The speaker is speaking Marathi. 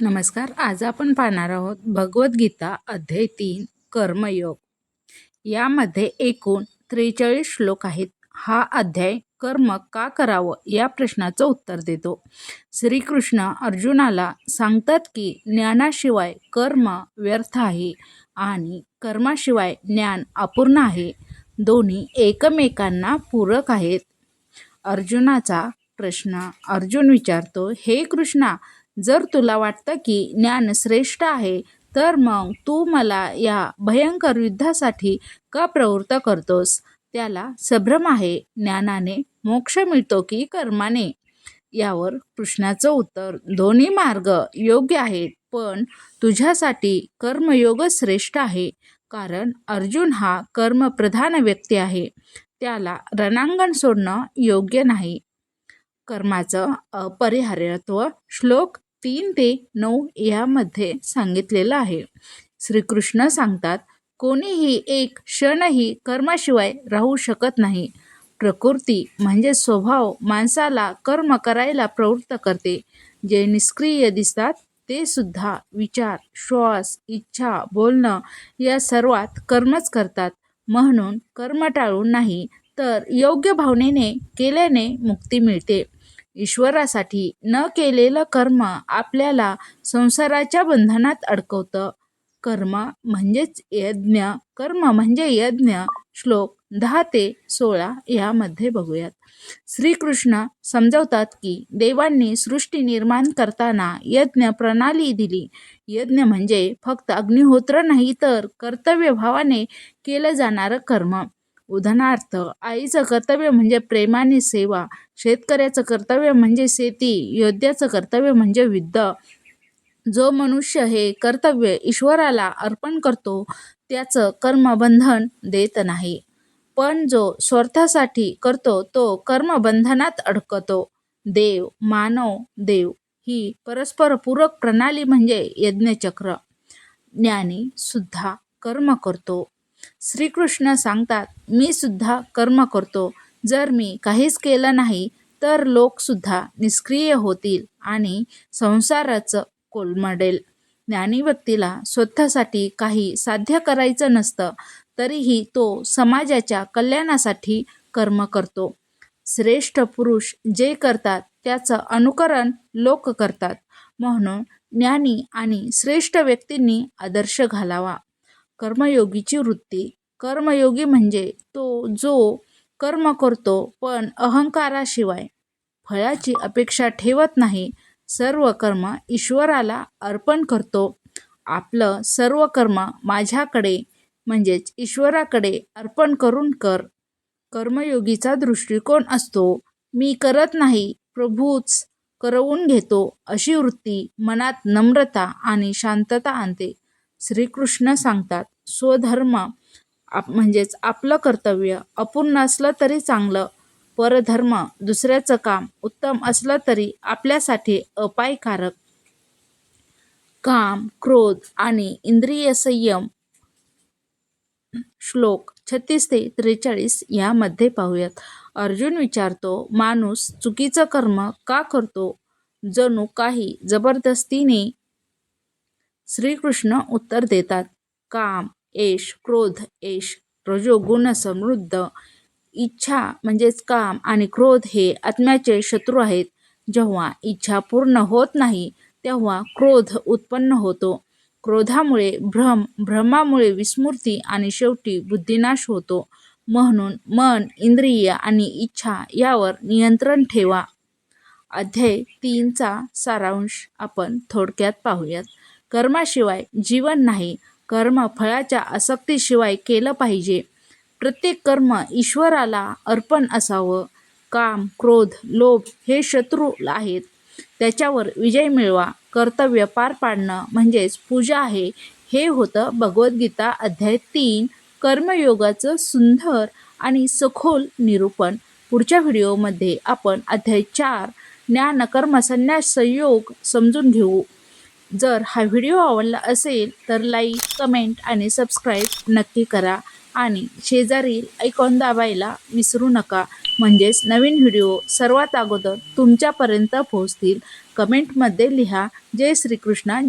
नमस्कार. आज आपण पाहणार आहोत भगवद्गीता अध्याय 3 कर्मयोग. यामध्ये एकूण 43 श्लोक आहेत. हा अध्याय कर्म का करावं या प्रश्नाचं उत्तर देतो. श्रीकृष्ण अर्जुनाला सांगतात की ज्ञानाशिवाय कर्म व्यर्थ आहे आणि कर्माशिवाय ज्ञान अपूर्ण आहे. दोन्ही एकमेकांना पूरक आहेत. अर्जुनाचा प्रश्न. अर्जुन विचारतो, हे कृष्णा, जर तुला वाटतं की ज्ञान श्रेष्ठ आहे तर मग तू मला या भयंकर युद्धासाठी का प्रवृत्त करतोस? त्याला संभ्रम आहे. ज्ञानाने मोक्ष मिळतो की कर्माने? यावर कृष्णाचं उत्तर, दोन्ही मार्ग योग्य आहेत, पण तुझ्यासाठी कर्मयोग श्रेष्ठ आहे. कारण अर्जुन हा कर्मप्रधान व्यक्ती आहे. त्याला रणांगण सोडणं योग्य नाही. कर्माचं अपरिहार्यत्व श्लोक 3 ते 9 यामध्ये सांगितलेलं आहे. श्रीकृष्ण सांगतात, कोणीही एक क्षणही कर्माशिवाय राहू शकत नाही. प्रकृती म्हणजे स्वभाव माणसाला कर्म करायला प्रवृत्त करते. जे निष्क्रिय दिसतात ते सुद्धा विचार, श्वास, इच्छा, बोलणं या सर्वात कर्मच करतात. म्हणून कर्म टाळून नाही तर योग्य भावनेने केल्याने मुक्ती मिळते. ईश्वरासाठी न केलेलं कर्म आपल्याला संसाराच्या बंधनात अडकवतं. कर्म म्हणजेच यज्ञ. कर्म म्हणजे यज्ञ. श्लोक 10 ते 16 यामध्ये बघूयात. श्रीकृष्ण समजावतात की देवांनी सृष्टी निर्माण करताना यज्ञ प्रणाली दिली. यज्ञ म्हणजे फक्त अग्निहोत्र नाही तर कर्तव्यभावाने केलं जाणारं कर्म. उदाहरणार्थ, आईचं कर्तव्य म्हणजे प्रेमाने सेवा, शेतकऱ्याचं कर्तव्य म्हणजे शेती, योद्ध्याचं कर्तव्य म्हणजे युद्ध. जो मनुष्य हे कर्तव्य ईश्वराला अर्पण करतो त्याचं कर्म बंधन देत नाही, पण जो स्वार्थासाठी करतो तो कर्मबंधनात अडकतो. देव, मानव, देव ही परस्पर पूरक प्रणाली म्हणजे यज्ञचक्र. ज्ञानी सुद्धा कर्म करतो. श्रीकृष्ण सांगतात, मी सुद्धा कर्म करतो. जर मी काहीच केलं नाही तर लोक सुद्धा निष्क्रिय होतील आणि संसाराचं कोलमडेल. ज्ञानी व्यक्तीला स्वतःसाठी काही साध्य करायचं नसतं, तरीही तो समाजाच्या कल्याणासाठी कर्म करतो. श्रेष्ठ पुरुष जे करतात त्याचं अनुकरण लोक करतात. म्हणून ज्ञानी आणि श्रेष्ठ व्यक्तींनी आदर्श घालावा. कर्मयोगीची वृत्ती. कर्मयोगी म्हणजे तो जो कर्म करतो पण अहंकाराशिवाय, फळाची अपेक्षा ठेवत नाही. सर्व कर्म ईश्वराला अर्पण करतो. आपलं सर्व कर्म माझ्याकडे म्हणजेच ईश्वराकडे अर्पण करून कर. कर्मयोगीचा दृष्टिकोन असतो, मी करत नाही, प्रभूच करवून घेतो. अशी वृत्ती मनात नम्रता आणि शांतता आणते. श्रीकृष्ण सांगतात, स्वधर्म म्हणजेच आपलं कर्तव्य अपूर्ण असलं तरी चांगलं. परधर्म, दुसऱ्याचं काम उत्तम असलं तरी आपल्यासाठी अपायकारक. काम, क्रोध आणि इंद्रिय संयम. श्लोक 36 ते 43 यामध्ये पाहूयात. अर्जुन विचारतो, माणूस चुकीचं कर्म का करतो? जणू काही जबरदस्तीने. श्रीकृष्ण उत्तर देतात, काम, ऐश, क्रोध, ऐश रजोगुण समृद्ध. इच्छा म्हणजेच काम आणि क्रोध हे आत्म्याचे शत्रू आहेत. जेव्हा इच्छा पूर्ण होत नाही तेव्हा क्रोध उत्पन्न होतो. क्रोधामुळे भ्रम, भ्रमामुळे विस्मृती आणि शेवटी बुद्धिनाश होतो. म्हणून मन, इंद्रिय आणि इच्छा यावर नियंत्रण ठेवा. अध्याय 3चा सारांश आपण थोडक्यात पाहूयात. कर्माशिवाय जीवन नाही. कर्म फळाच्या आसक्तीशिवाय केलं पाहिजे. प्रत्येक कर्म ईश्वराला अर्पण असावं. काम, क्रोध, लोभ हे शत्रू आहेत. त्याच्यावर विजय मिळवा. कर्तव्य पार पाडणं म्हणजेच पूजा आहे. हे होतं भगवद्गीता अध्याय 3 कर्मयोगाचं सुंदर आणि सखोल निरूपण. पुढच्या व्हिडिओमध्ये आपण अध्याय 4 ज्ञान कर्म संन्यास संयोग समजून घेऊ. जर हा व्हिडिओ आवडला असेल तर लाईक, कमेंट आणि सबस्क्राईब नक्की करा. आणि शेजारील आयकॉन दाबायला विसरू नका, म्हणजेच नवीन व्हिडिओ सर्वात अगोदर तुमच्यापर्यंत पोहोचतील. कमेंटमध्ये लिहा जय श्रीकृष्ण.